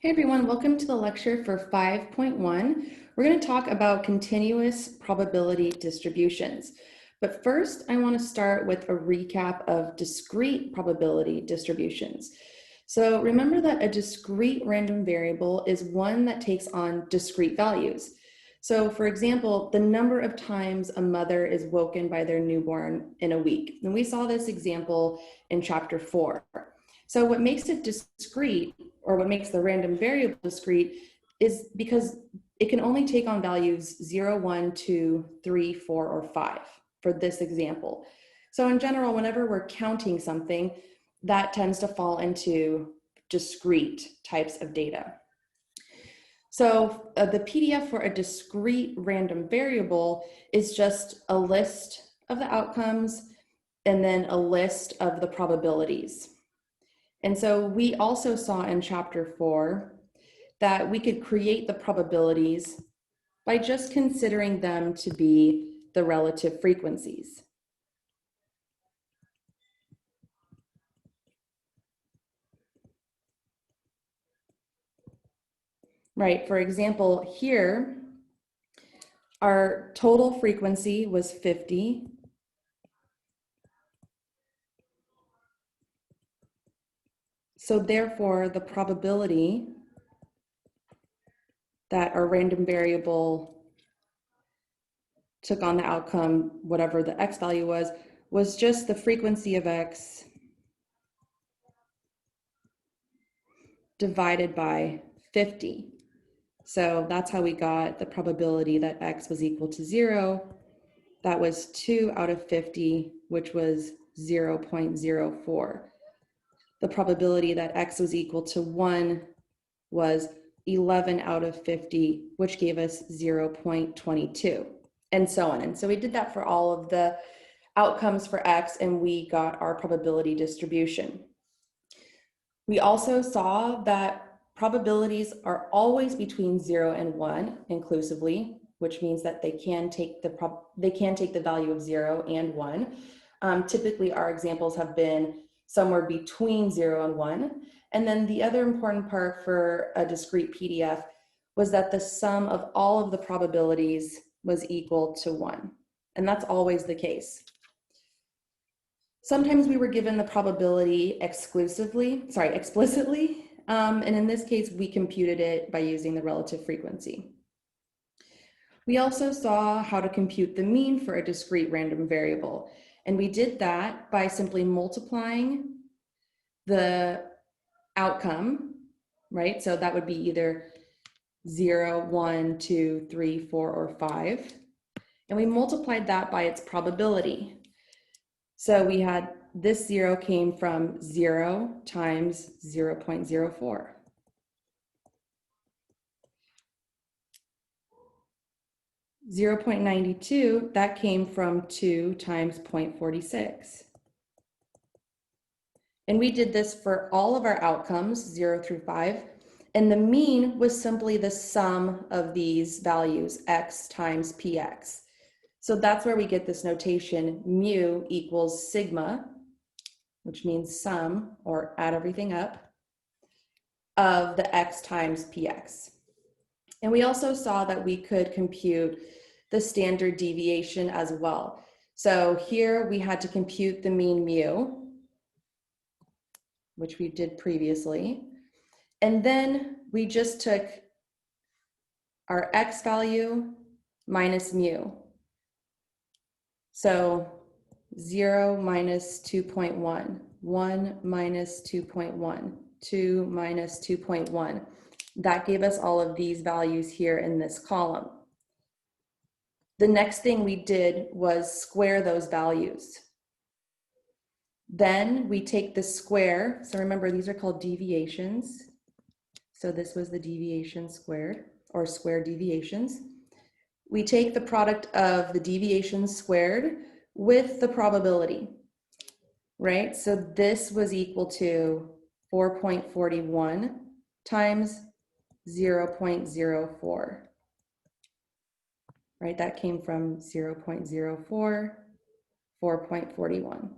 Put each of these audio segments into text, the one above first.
Hey everyone, welcome to the lecture for 5.1. We're going to talk about continuous probability distributions. But first, I want to start with a recap of discrete probability distributions. So remember that a discrete random variable is one that takes on discrete values. So for example, the number of times a mother is woken by their newborn in a week. And we saw this example in chapter 4. So what makes it discrete, or what makes the random variable discrete, is because it can only take on values 0, 1, 2, 3, 4, or 5 for this example. So in general, whenever we're counting something, that tends to fall into discrete types of data. So the PDF for a discrete random variable is just a list of the outcomes and then a list of the probabilities. And so we also saw in chapter 4 that we could create the probabilities by just considering them to be the relative frequencies. Right, for example, here, our total frequency was 50. So therefore, the probability that our random variable took on the outcome, whatever the x value was just the frequency of x divided by 50. So that's how we got the probability that x was equal to 0. That was 2 out of 50, which was 0.04. The probability that x was equal to 1 was 11 out of 50, which gave us 0.22, and so on. And so we did that for all of the outcomes for x, and we got our probability distribution. We also saw that probabilities are always between 0 and 1 inclusively, which means that they can take the value of 0 and 1. Typically, our examples have been somewhere between 0 and 1. And then the other important part for a discrete PDF was that the sum of all of the probabilities was equal to 1. And that's always the case. Sometimes we were given the probability explicitly, and in this case, we computed it by using the relative frequency. We also saw how to compute the mean for a discrete random variable, and we did that by simply multiplying the outcome, right? So that would be either 0, 1, 2, 3, 4, or 5, and we multiplied that by its probability. So we had this 0 came from 0 times 0.04. (0.92), that came from 2 times 0.46. And we did this for all of our outcomes, 0 through 5. And the mean was simply the sum of these values, x times px. So that's where we get this notation, mu equals sigma, which means sum, or add everything up, of the x times px. And we also saw that we could compute the standard deviation as well. So here we had to compute the mean mu, which we did previously. And then we just took our x value minus mu. So 0 minus 2.1, 1 minus 2.1, 2 minus 2.1. That gave us all of these values here in this column. The next thing we did was square those values. Then we take the square, so remember these are called deviations. So this was the deviation squared, or square deviations. We take the product of the deviations squared with the probability, right? So this was equal to 4.41 times 0.04, right? That came from 0.04, 4.41.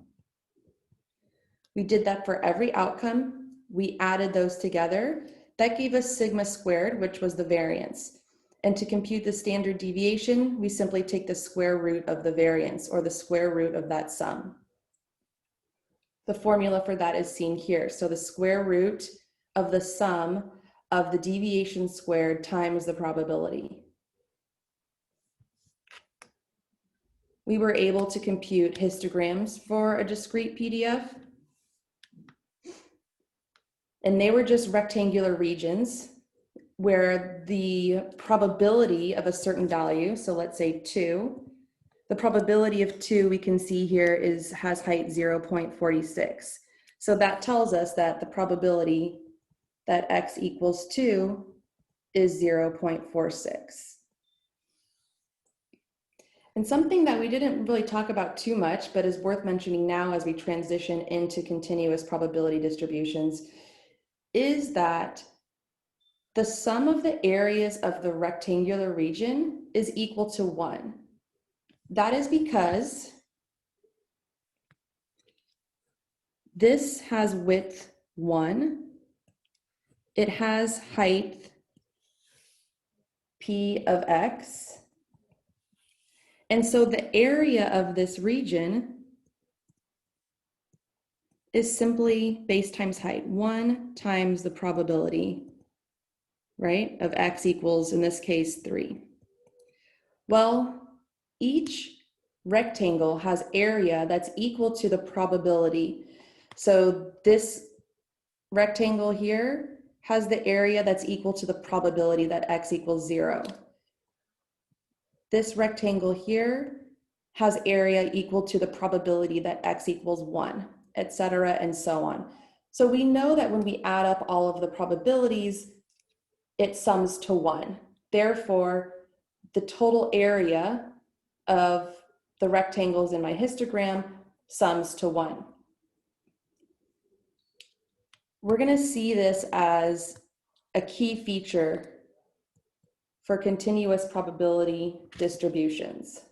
We did that for every outcome. We added those together. That gave us sigma squared, which was the variance. And to compute the standard deviation, we simply take the square root of the variance, or the square root of that sum. The formula for that is seen here. So the square root of the sum of the deviation squared times the probability. We were able to compute histograms for a discrete PDF, and they were just rectangular regions where the probability of a certain value, so let's say 2, the probability of 2 we can see here has height 0.46. So that tells us that the probability that x equals 2 is 0.46. And something that we didn't really talk about too much, but is worth mentioning now as we transition into continuous probability distributions, is that the sum of the areas of the rectangular region is equal to 1. That is because this has width 1, it has height p of x, and so the area of this region is simply base times height, 1 times the probability, right, of x equals, in this case, 3. Well, each rectangle has area that's equal to the probability. So this rectangle here has the area that's equal to the probability that x equals 0. This rectangle here has area equal to the probability that x equals 1, etc., and so on. So we know that when we add up all of the probabilities, it sums to 1. Therefore, the total area of the rectangles in my histogram sums to 1. We're going to see this as a key feature for continuous probability distributions.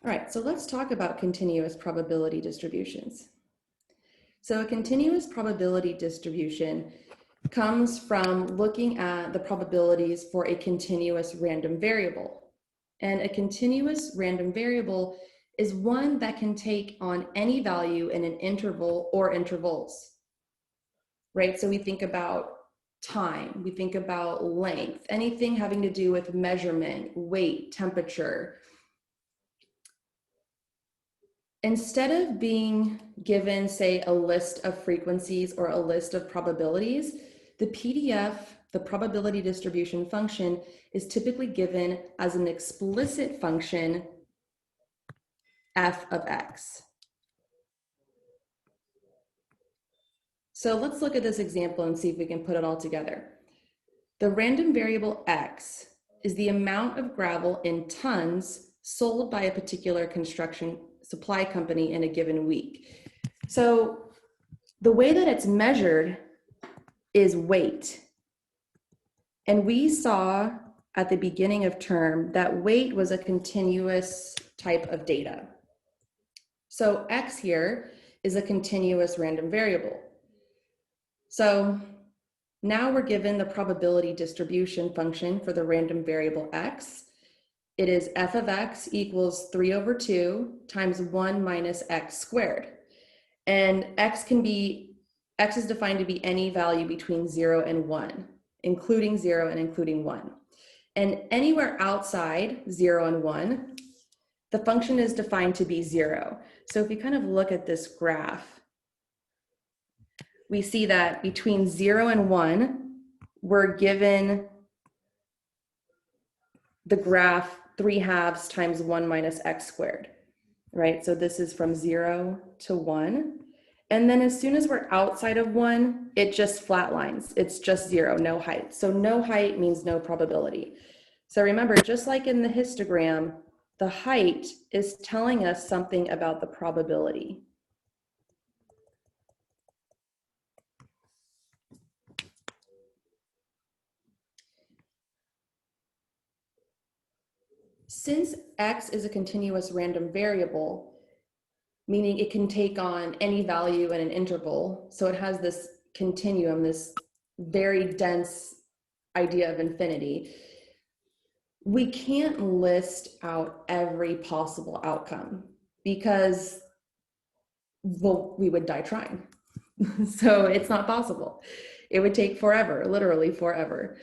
All right, so let's talk about continuous probability distributions. So a continuous probability distribution comes from looking at the probabilities for a continuous random variable. And a continuous random variable is one that can take on any value in an interval or intervals, right? So we think about time, we think about length, anything having to do with measurement, weight, temperature. Instead of being given, say, a list of frequencies or a list of probabilities, the PDF, the probability distribution function, is typically given as an explicit function, f of x. So let's look at this example and see if we can put it all together. The random variable x is the amount of gravel in tons sold by a particular construction supply company in a given week. So the way that it's measured is weight. And we saw at the beginning of term that weight was a continuous type of data. So x here is a continuous random variable. So now we're given the probability distribution function for the random variable x. It is f of x equals 3 over 2 times 1 minus x squared. And x is defined to be any value between 0 and 1, including 0 and including 1. And anywhere outside 0 and 1, the function is defined to be 0. So if we kind of look at this graph, we see that between 0 and 1, we're given the graph 3/2 times 1 minus x squared, right? So this is from 0 to 1. And then as soon as we're outside of 1, it just flatlines. It's just 0, no height. So no height means no probability. So remember, just like in the histogram, the height is telling us something about the probability. Since X is a continuous random variable, meaning it can take on any value in an interval, so it has this continuum, this very dense idea of infinity, we can't list out every possible outcome because, well, we would die trying. So it's not possible. It would take forever, literally forever.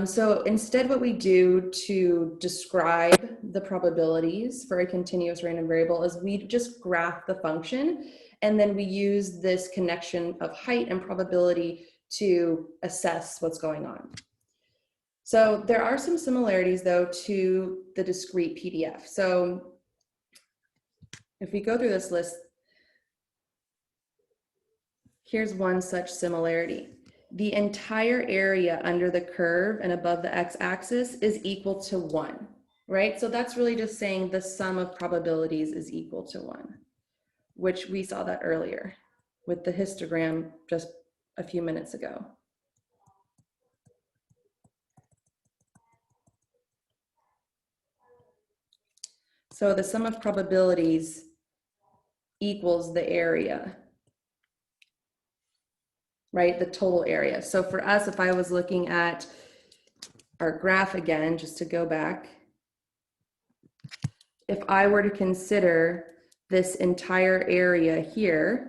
So instead, what we do to describe the probabilities for a continuous random variable is we just graph the function, and then we use this connection of height and probability to assess what's going on. So there are some similarities, though, to the discrete PDF. So if we go through this list, here's one such similarity. The entire area under the curve and above the x-axis is equal to 1, right? So that's really just saying the sum of probabilities is equal to 1, which we saw that earlier with the histogram just a few minutes ago. So the sum of probabilities equals the area, right? The total area. So for us, if I was looking at our graph again, just to go back, if I were to consider this entire area here,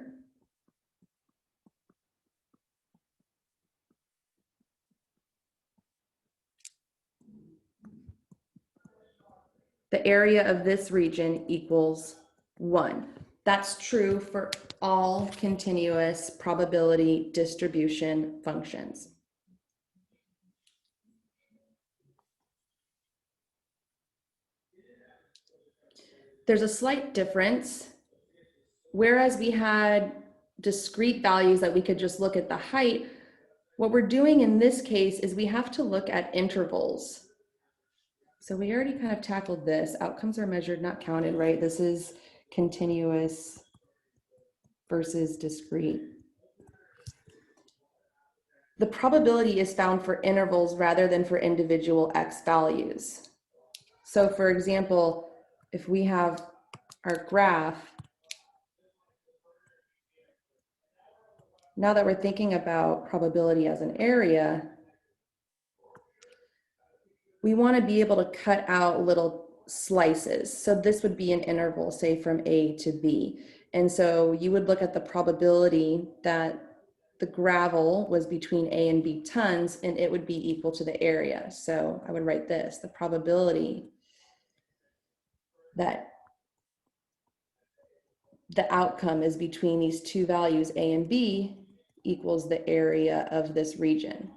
the area of this region equals 1. That's true for all continuous probability distribution functions. There's a slight difference. Whereas we had discrete values that we could just look at the height, what we're doing in this case is we have to look at intervals. So we already kind of tackled this. Outcomes are measured, not counted, right? This is continuous versus discrete. The probability is found for intervals rather than for individual x values. So for example, if we have our graph, now that we're thinking about probability as an area, we want to be able to cut out little slices. So this would be an interval, say from A to B. And so you would look at the probability that the gravel was between A and B tons, and it would be equal to the area. So I would write this, the probability that the outcome is between these two values, A and B, equals the area of this region.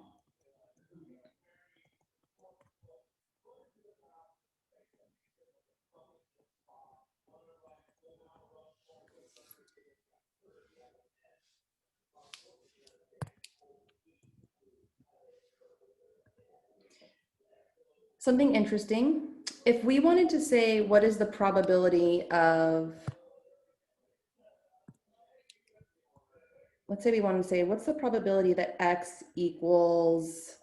Something interesting, if we wanted to say what is the probability of, let's say we want to say what's the probability that x equals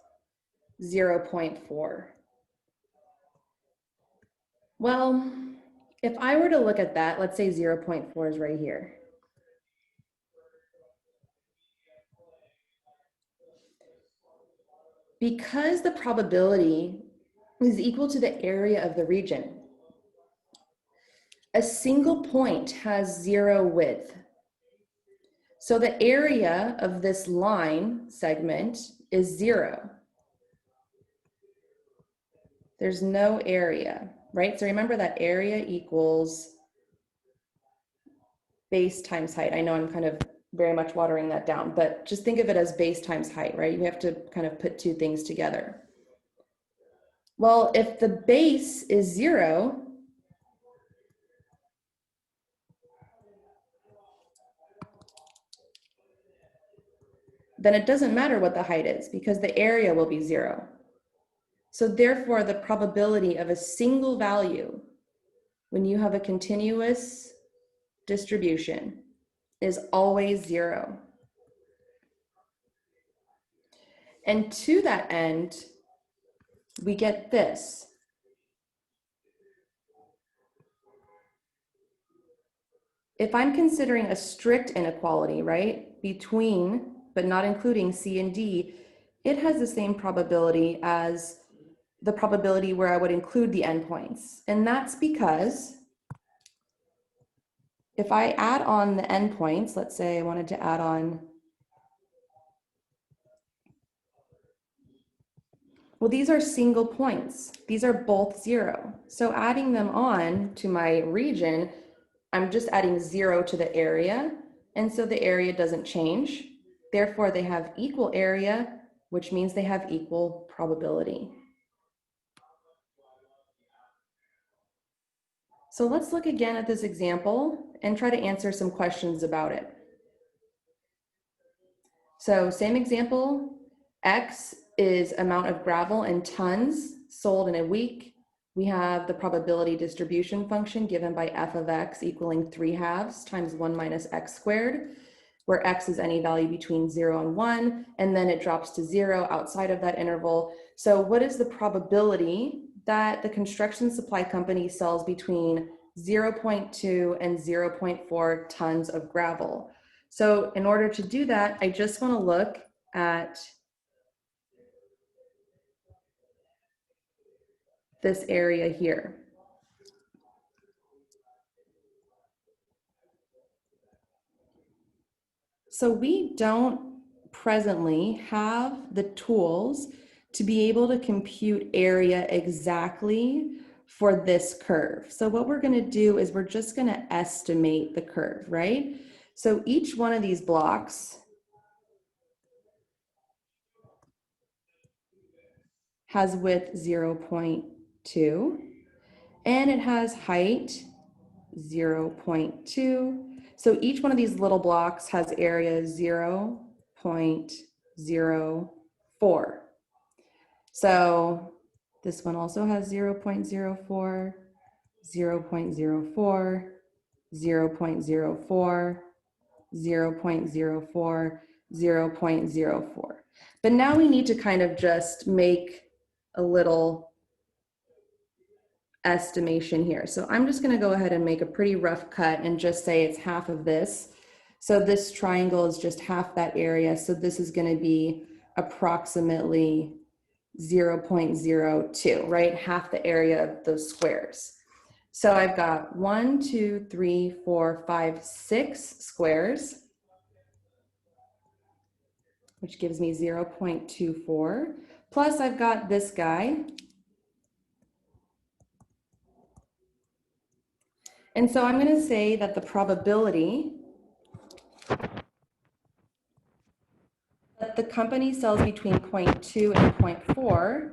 0.4? Well, if I were to look at that, let's say 0.4 is right here. Because the probability is equal to the area of the region, a single point has 0 width. So the area of this line segment is 0. There's no area, right? So remember that area equals base times height. I know I'm kind of very much watering that down, but just think of it as base times height, right? You have to kind of put two things together. Well, if the base is 0, then it doesn't matter what the height is because the area will be 0. So therefore, the probability of a single value when you have a continuous distribution is always 0. And to that end, we get this. If I'm considering a strict inequality, right, between, but not including C and D, it has the same probability as the probability where I would include the endpoints. And that's because if I add on the endpoints, let's say I wanted to add on, well, these are single points. These are both 0. So adding them on to my region, I'm just adding 0 to the area. And so the area doesn't change. Therefore, they have equal area, which means they have equal probability. So let's look again at this example and try to answer some questions about it. So same example, X is amount of gravel in tons sold in a week. We have the probability distribution function given by f of x equaling 3/2 times 1 minus x squared, where x is any value between 0 and 1, and then it drops to 0 outside of that interval. So what is the probability that the construction supply company sells between 0.2 and 0.4 tons of gravel? So in order to do that, I just want to look at this area here. So we don't presently have the tools to be able to compute area exactly for this curve. So what we're going to do is we're just going to estimate the curve, right? So each one of these blocks has width 0.2 and it has height 0.2. So each one of these little blocks has area 0.04. So this one also has 0.04, 0.04, 0.04, 0.04, 0.04. But now we need to kind of just make a little estimation here. So I'm just going to go ahead and make a pretty rough cut and just say it's half of this. So this triangle is just half that area. So this is going to be approximately 0.02, right? Half the area of those squares. So I've got 1, 2, 3, 4, 5, 6 squares, which gives me 0.24. Plus I've got this guy. And so I'm going to say that the probability that the company sells between 0.2 and 0.4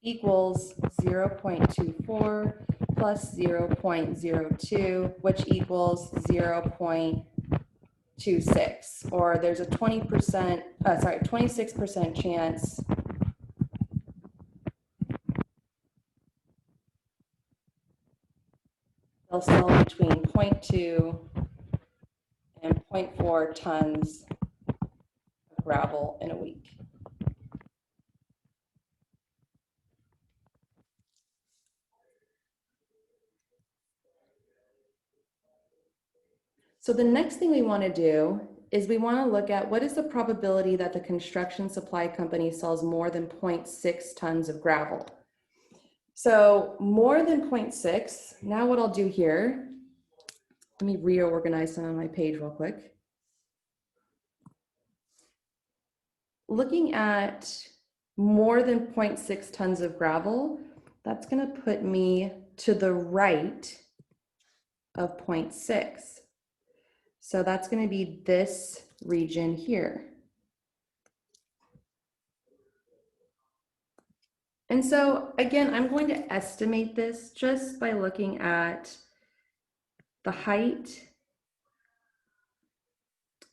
equals 0.24 plus 0.02, which equals 0.26, or there's a 26% chance they'll sell between 0.2 and 0.4 tons of gravel in a week. So the next thing we want to do is we want to look at what is the probability that the construction supply company sells more than 0.6 tons of gravel. So more than 0.6, now what I'll do here, let me reorganize some of my page real quick. Looking at more than 0.6 tons of gravel, that's going to put me to the right of 0.6. So that's going to be this region here. And so again, I'm going to estimate this just by looking at the height.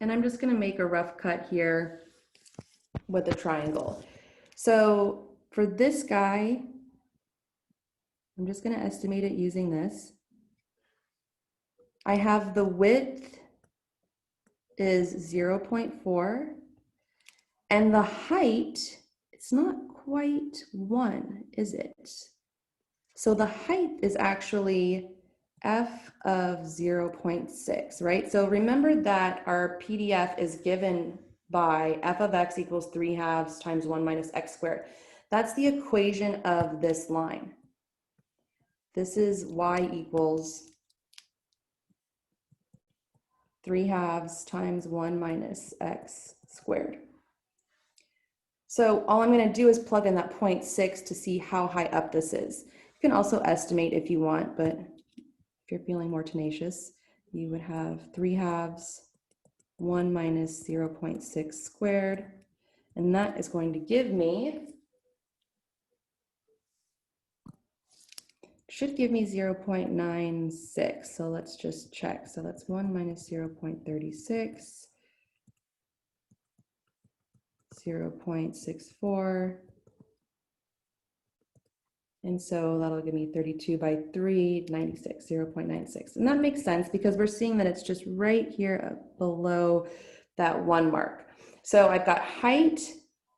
And I'm just going to make a rough cut here with a triangle. So for this guy, I'm just going to estimate it using this. I have the width is 0.4 and the height it's not quite 1, is it? So the height is actually f of 0.6, right? So remember that our PDF is given by f of x equals 3/2 times 1 minus x squared. That's the equation of this line. This is y equals 3/2 times 1 minus x squared. So all I'm going to do is plug in that 0.6 to see how high up this is. You can also estimate if you want, but if you're feeling more tenacious, you would have 3/2 1 minus 0.6 squared, and that is going to give me, should give me 0.96. So let's just check. So that's 1 minus 0.36, 0.64. And so that'll give me 32 by 3, 96, 0.96. And that makes sense because we're seeing that it's just right here below that 1 mark. So I've got height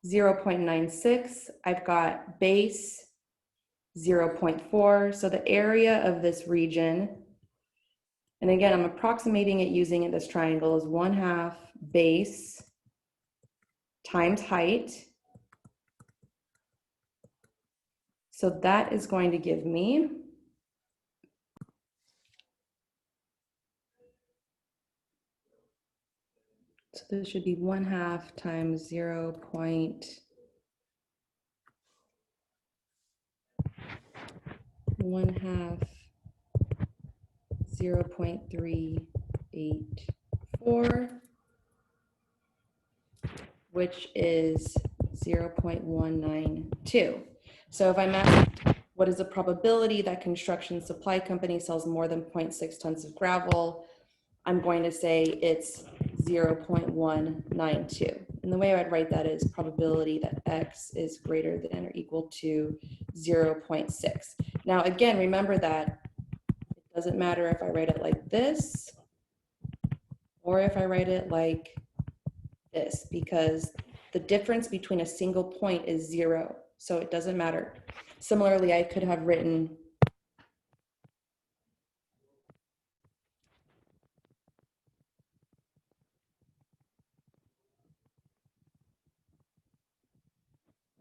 0.96, I've got base 0.4. So the area of this region, and again, I'm approximating it using this triangle, is 1/2 base times height. So that is going to give me so this should be 1/2 times 0.1/2 0.384, which is 0.192. So if I'm asked what is the probability that construction supply company sells more than 0.6 tons of gravel, I'm going to say it's 0.192. And the way I'd write that is probability that x is greater than or equal to 0.6. Now, again, remember that it doesn't matter if I write it like this or if I write it like this, because the difference between a single point is 0. So it doesn't matter. Similarly, I could have written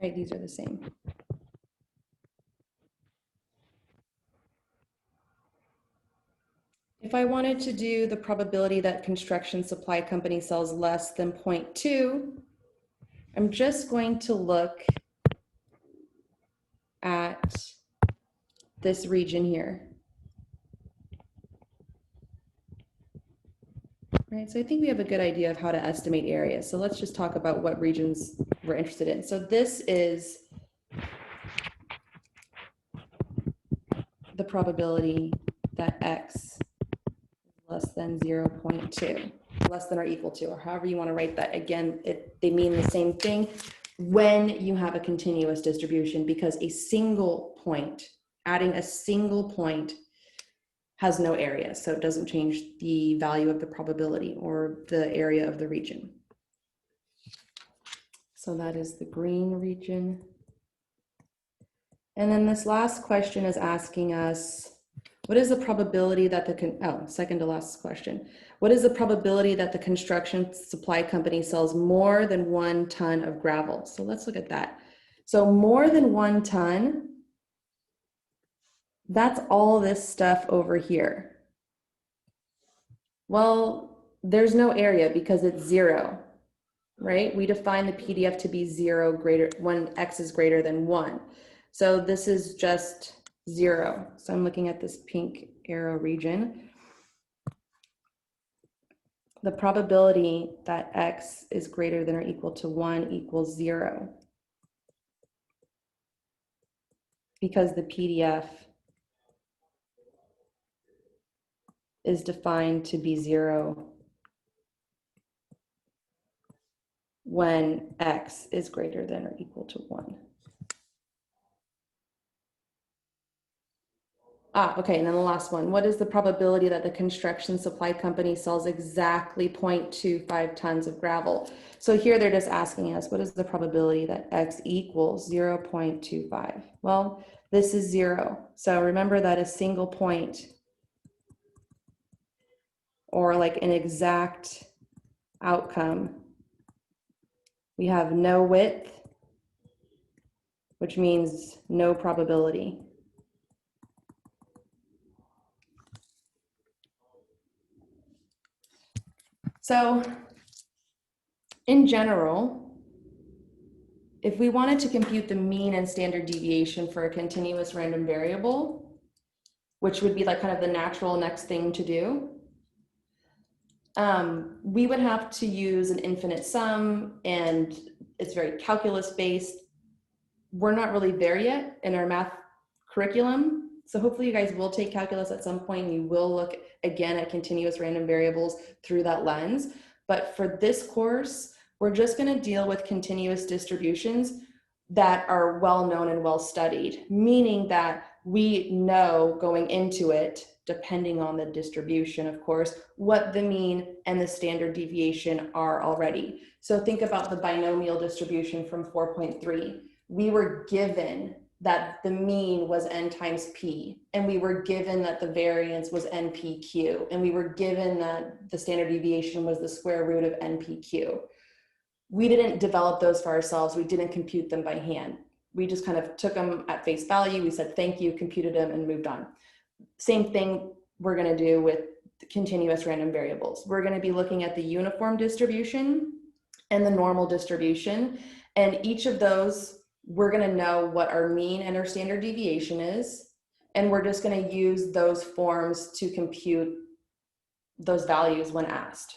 right, these are the same. If I wanted to do the probability that construction supply company sells less than 0.2, I'm just going to look at this region here. Right, so I think we have a good idea of how to estimate areas. So let's just talk about what regions we're interested in. So this is the probability that x is less than 0.2, less than or equal to, or however you want to write that. Again, they mean the same thing when you have a continuous distribution, because a single point, adding a single point has no area, so it doesn't change the value of the probability or the area of the region. So that is the green region. And then this last question is asking us, what is the probability that second to last question. What is the probability that the construction supply company sells more than 1 ton of gravel? So let's look at that. So more than 1 ton, that's all this stuff over here. Well, there's no area because it's 0, right? We define the PDF to be 0 greater when x is greater than 1. So this is just 0. So I'm looking at this pink arrow region. The probability that x is greater than or equal to 1 equals 0. Because the PDF is defined to be 0 when x is greater than or equal to 1. Okay, and then the last one. What is the probability that the construction supply company sells exactly 0.25 tons of gravel? So here they're just asking us, what is the probability that X equals 0.25? Well, this is 0. So remember that a single point, or like an exact outcome, we have no width, which means no probability. So in general, if we wanted to compute the mean and standard deviation for a continuous random variable, which would be like kind of the natural next thing to do, we would have to use an infinite sum, and it's very calculus based. We're not really there yet in our math curriculum. So hopefully you guys will take calculus at some point and you will look again at continuous random variables through that lens. But for this course, we're just going to deal with continuous distributions that are well known and well studied, meaning that we know going into it, depending on the distribution, of course, what the mean and the standard deviation are already. So think about the binomial distribution from 4.3. We were given that the mean was n times p, and we were given that the variance was npq, and we were given that the standard deviation was the square root of npq. We didn't develop those for ourselves. We didn't compute them by hand. We just kind of took them at face value. We said, thank you, computed them, and moved on. Same thing we're going to do with continuous random variables. We're going to be looking at the uniform distribution and the normal distribution. And each of those, we're going to know what our mean and our standard deviation is. And we're just going to use those forms to compute those values when asked.